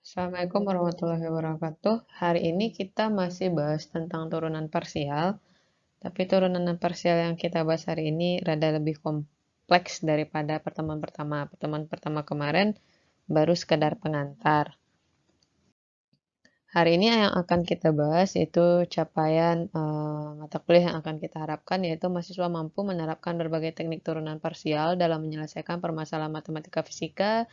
Assalamualaikum warahmatullahi wabarakatuh. Hari ini kita masih bahas tentang turunan parsial, tapi turunan parsial yang kita bahas hari ini rada lebih kompleks daripada pertemuan pertama. Pertemuan pertama kemarin baru sekedar pengantar. Hari ini yang akan kita bahas yaitu capaian mata kuliah yang akan kita harapkan, yaitu mahasiswa mampu menerapkan berbagai teknik turunan parsial dalam menyelesaikan permasalahan matematika fisika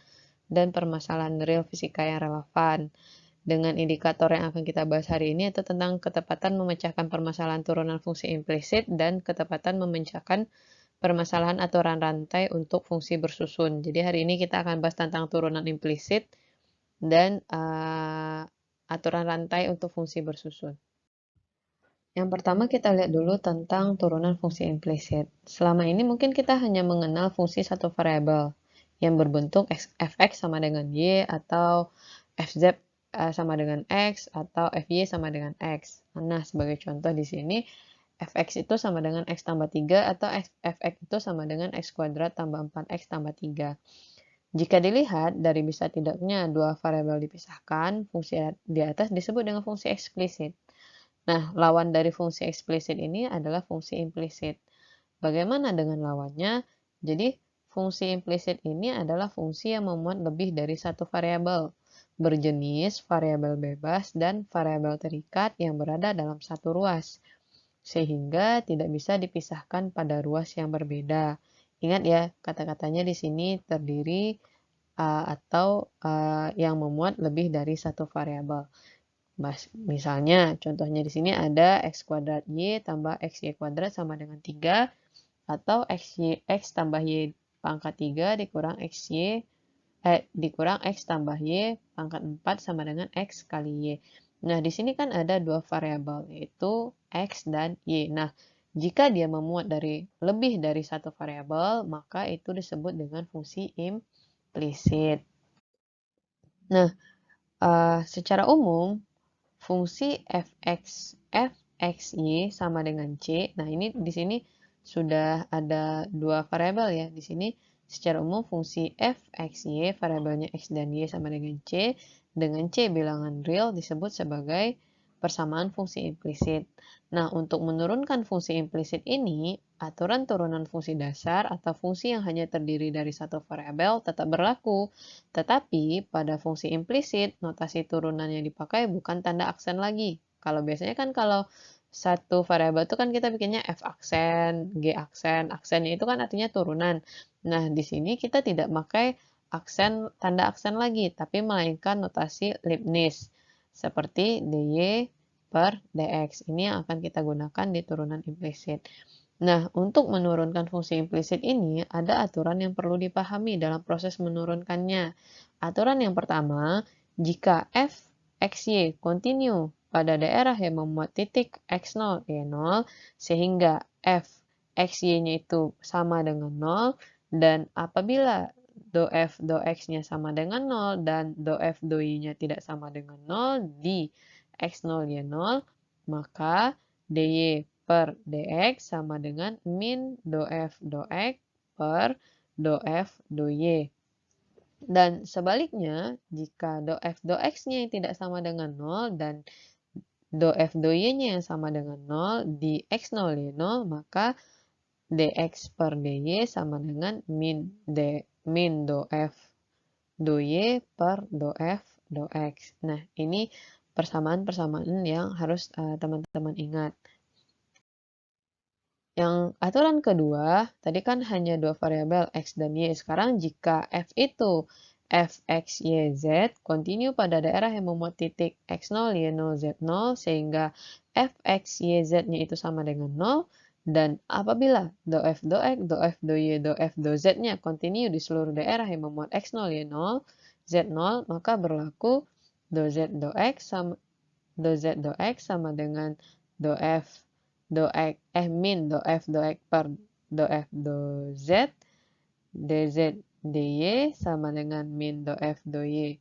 dan permasalahan real fisika yang relevan. Dengan indikator yang akan kita bahas hari ini itu tentang ketepatan memecahkan permasalahan turunan fungsi implisit dan ketepatan memecahkan permasalahan aturan rantai untuk fungsi bersusun. Jadi hari ini kita akan bahas tentang turunan implisit dan aturan rantai untuk fungsi bersusun. Yang pertama kita lihat dulu tentang turunan fungsi implisit. Selama ini mungkin kita hanya mengenal fungsi satu variabel yang berbentuk fx sama dengan y atau fz sama dengan x atau fy sama dengan x. Nah, sebagai contoh di sini fx itu sama dengan x tambah 3 atau fx itu sama dengan x kuadrat tambah 4x tambah 3. Jika dilihat dari bisa tidaknya dua variabel dipisahkan, fungsi di atas disebut dengan fungsi eksplisit. Nah, lawan dari fungsi eksplisit ini adalah fungsi implisit. Bagaimana dengan lawannya? Jadi, fungsi implisit ini adalah fungsi yang memuat lebih dari satu variabel, berjenis variabel bebas dan variabel terikat yang berada dalam satu ruas, sehingga tidak bisa dipisahkan pada ruas yang berbeda. Ingat ya, kata-katanya di sini terdiri atau yang memuat lebih dari satu variabel. Misalnya, contohnya di sini ada x kuadrat y tambah xy kuadrat sama dengan 3, atau x tambah y pangkat 3 dikurang x tambah y pangkat 4 sama dengan x kali y. Nah, di sini kan ada dua variabel, yaitu x dan y. Nah, jika dia memuat lebih dari satu variabel, maka itu disebut dengan fungsi implisit. Nah, secara umum, fungsi fxy sama dengan c. Nah, ini di sini sudah ada dua variabel ya. Di sini secara umum fungsi fxy variabelnya x dan y sama dengan c. Dengan c bilangan real disebut sebagai persamaan fungsi implisit. Nah, untuk menurunkan fungsi implisit ini, aturan turunan fungsi dasar atau fungsi yang hanya terdiri dari satu variabel tetap berlaku. Tetapi pada fungsi implisit, notasi turunan yang dipakai bukan tanda aksen lagi. Kalau biasanya kan kalau satu variabel itu kan kita bikinnya f aksen, g aksen. Aksennya itu kan artinya turunan. Nah, di sini kita tidak pakai tanda aksen lagi, tapi melainkan notasi Leibniz seperti dy per dx. Ini yang akan kita gunakan di turunan implisit. Nah, untuk menurunkan fungsi implisit ini, ada aturan yang perlu dipahami dalam proses menurunkannya. Aturan yang pertama, jika f, x, y kontinu pada daerah yang memuat titik x0, y0, sehingga f, x, y-nya itu sama dengan 0, dan apabila do f, do x-nya sama dengan 0, dan do f, do y-nya tidak sama dengan 0 di x0, y0, maka dy per dx sama dengan min do f do x per do f do y. Dan sebaliknya, jika do f do x-nya tidak sama dengan 0 dan do f do y-nya yang sama dengan 0 di x0 y0, maka dx per dy sama dengan min do f do y per do f do x. Nah, ini persamaan-persamaan yang harus teman-teman ingat. Yang aturan kedua, tadi kan hanya dua variabel x dan y. Sekarang jika f itu f, x, y, z, kontinu pada daerah yang memuat titik x0, y0, z0, sehingga f, x, y, z-nya itu sama dengan 0, dan apabila do f, do x, do f, do y, do f, do z-nya kontinu di seluruh daerah yang memuat x0, y0, z0, maka berlaku do z, do x sama dengan do f do x min do f do x per do f do z dz dy sama dengan min do f do y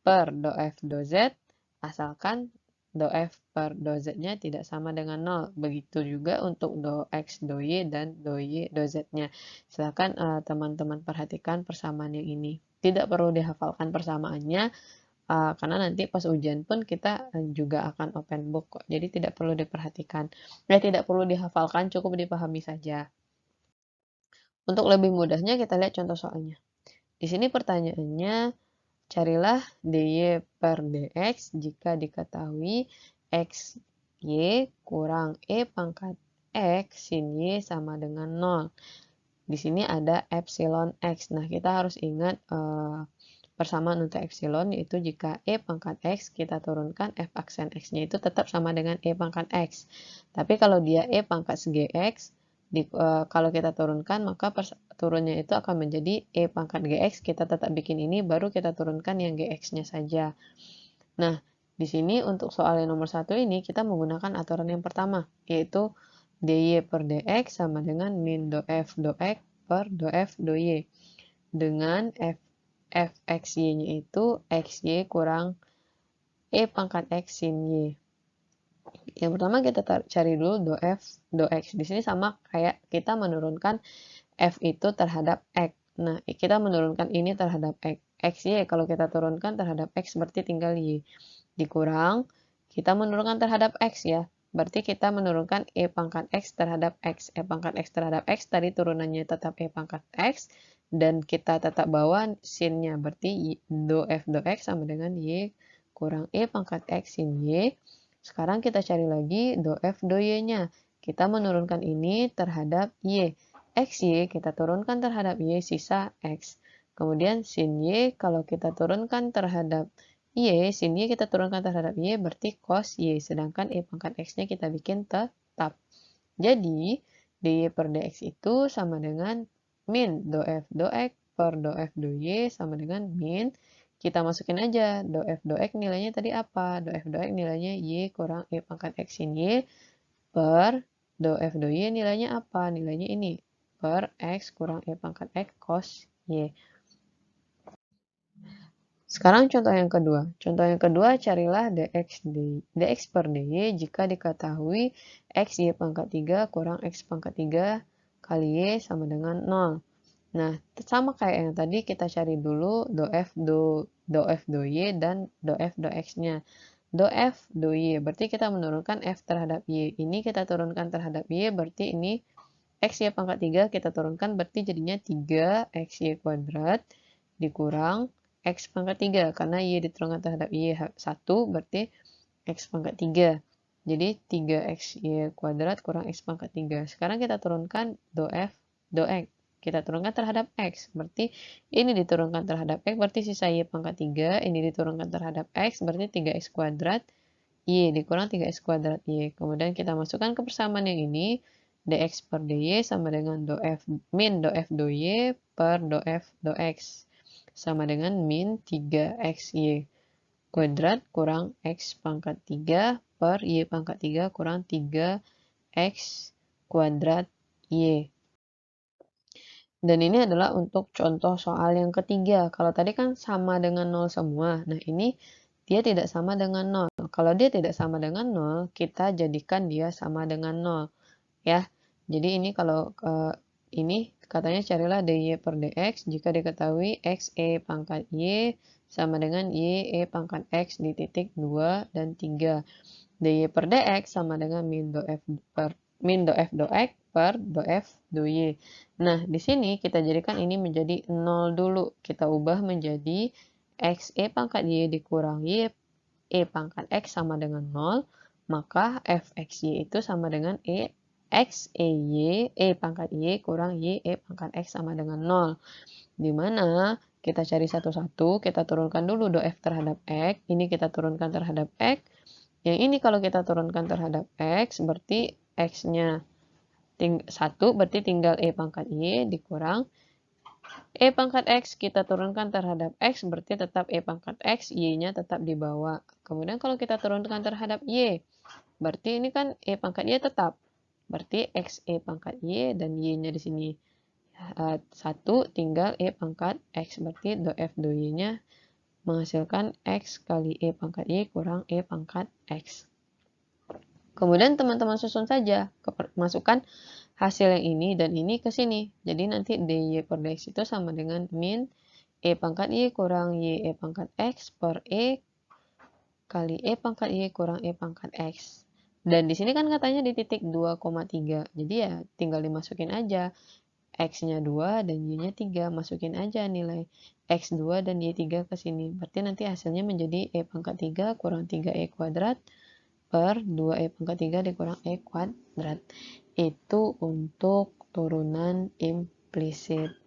per do f do z, asalkan do f per do z-nya tidak sama dengan 0. Begitu juga untuk do x do y dan do y do z-nya. Silakan teman-teman perhatikan persamaan yang ini. Tidak perlu dihafalkan persamaannya, karena nanti pas ujian pun kita juga akan open book kok. Jadi tidak perlu diperhatikan. Tidak perlu dihafalkan, cukup dipahami saja. Untuk lebih mudahnya kita lihat contoh soalnya. Di sini pertanyaannya, carilah dy per dx jika diketahui x y kurang e pangkat x sin y sama dengan 0. Di sini ada epsilon x. Nah, kita harus ingat persamaan untuk epsilon, yaitu jika e pangkat x kita turunkan f aksen x-nya itu tetap sama dengan e pangkat x. Tapi kalau dia e pangkat segi x, kalau kita turunkan maka turunnya itu akan menjadi e pangkat gx, kita tetap bikin ini, baru kita turunkan yang gx-nya saja. Nah, di sini untuk soal yang nomor 1 ini kita menggunakan aturan yang pertama, yaitu dy per dx sama dengan min do f do x per do f do y. Dengan f x y-nya itu xy kurang e pangkat x sin y. Yang pertama kita cari dulu do f do x. Di sini sama kayak kita menurunkan f itu terhadap x. Nah, kita menurunkan ini terhadap x. Xy kalau kita turunkan terhadap x berarti tinggal y. Dikurang, kita menurunkan terhadap x ya. Berarti kita menurunkan e pangkat x terhadap x. E pangkat x terhadap x tadi turunannya tetap e pangkat x. Dan kita tetap bawa sin-nya. Berarti do f do x sama dengan y kurang e pangkat x sin y. Sekarang kita cari lagi do f do y-nya. Kita menurunkan ini terhadap y. Xy kita turunkan terhadap y, sisa x. Kemudian sin y kalau kita turunkan terhadap y, sin y kita turunkan terhadap y berarti cos y. Sedangkan e pangkat x-nya kita bikin tetap. Jadi dy per dx itu sama dengan min do f do x per do f do y sama dengan min. Kita masukin aja do f do x nilainya tadi apa? Do f do x nilainya y kurang e pangkat x sin y per do f do y nilainya apa? Nilainya ini per x kurang e pangkat x cos y. Sekarang contoh yang kedua. Contoh yang kedua, carilah dx per dy jika diketahui x y pangkat 3 kurang x pangkat 3 kali y sama dengan 0. Nah, sama kayak yang tadi, kita cari dulu do f do y dan do f do x-nya. Do f do y, berarti kita menurunkan f terhadap y. Ini kita turunkan terhadap y, berarti ini x y pangkat 3 kita turunkan, berarti jadinya 3xy kuadrat dikurang x pangkat 3, karena y diturunkan terhadap y 1, berarti x pangkat 3. Jadi 3xy kuadrat kurang x pangkat 3. Sekarang kita turunkan do f do x. Kita turunkan terhadap x, berarti ini diturunkan terhadap x, berarti sisa y pangkat 3, ini diturunkan terhadap x, berarti 3x kuadrat, y dikurang 3x kuadrat y. Kemudian kita masukkan ke persamaan yang ini, dx per dy sama dengan do f min do f do y per do f do x sama dengan min 3xy kuadrat kurang x pangkat 3 per y pangkat 3 kurang 3x kuadrat y. Dan ini adalah untuk contoh soal yang ketiga. Kalau tadi kan sama dengan 0 semua. Nah, ini dia tidak sama dengan 0. Kalau dia tidak sama dengan 0, kita jadikan dia sama dengan 0. Ya, jadi ini kalau ini katanya carilah dy per dx jika diketahui x e pangkat y sama dengan y e pangkat x di titik 2 dan 3. Dy per dx sama dengan min do f do x per do f do y. Nah, di sini kita jadikan ini menjadi 0 dulu. Kita ubah menjadi x e pangkat y dikurang y e pangkat x sama dengan 0. Maka f x y itu sama dengan x e y e pangkat y kurang y e pangkat x sama dengan 0. Dimana kita cari satu-satu, kita turunkan dulu do f terhadap x, ini kita turunkan terhadap x, yang ini kalau kita turunkan terhadap x, berarti x-nya 1, berarti tinggal e pangkat y dikurang e pangkat x kita turunkan terhadap x, berarti tetap e pangkat x, y-nya tetap di bawah. Kemudian kalau kita turunkan terhadap y, berarti ini kan e pangkat y tetap. Berarti x e pangkat y dan y-nya di sini 1, tinggal e pangkat x. Berarti do f do y-nya menghasilkan x kali e pangkat y kurang e pangkat x. Kemudian teman-teman susun saja, masukkan hasil yang ini dan ini ke sini. Jadi nanti dy per dx itu sama dengan min E pangkat Y kurang Y E pangkat X per E kali E pangkat Y kurang E pangkat X. Dan di sini kan katanya di titik 2,3. Jadi ya tinggal dimasukin aja. X-nya 2 dan Y-nya 3. Masukin aja nilai X2 dan Y3 ke sini. Berarti nanti hasilnya menjadi E pangkat 3 kurang 3E kuadrat per 2E pangkat 3 dikurang E kuadrat. Itu untuk turunan implisit.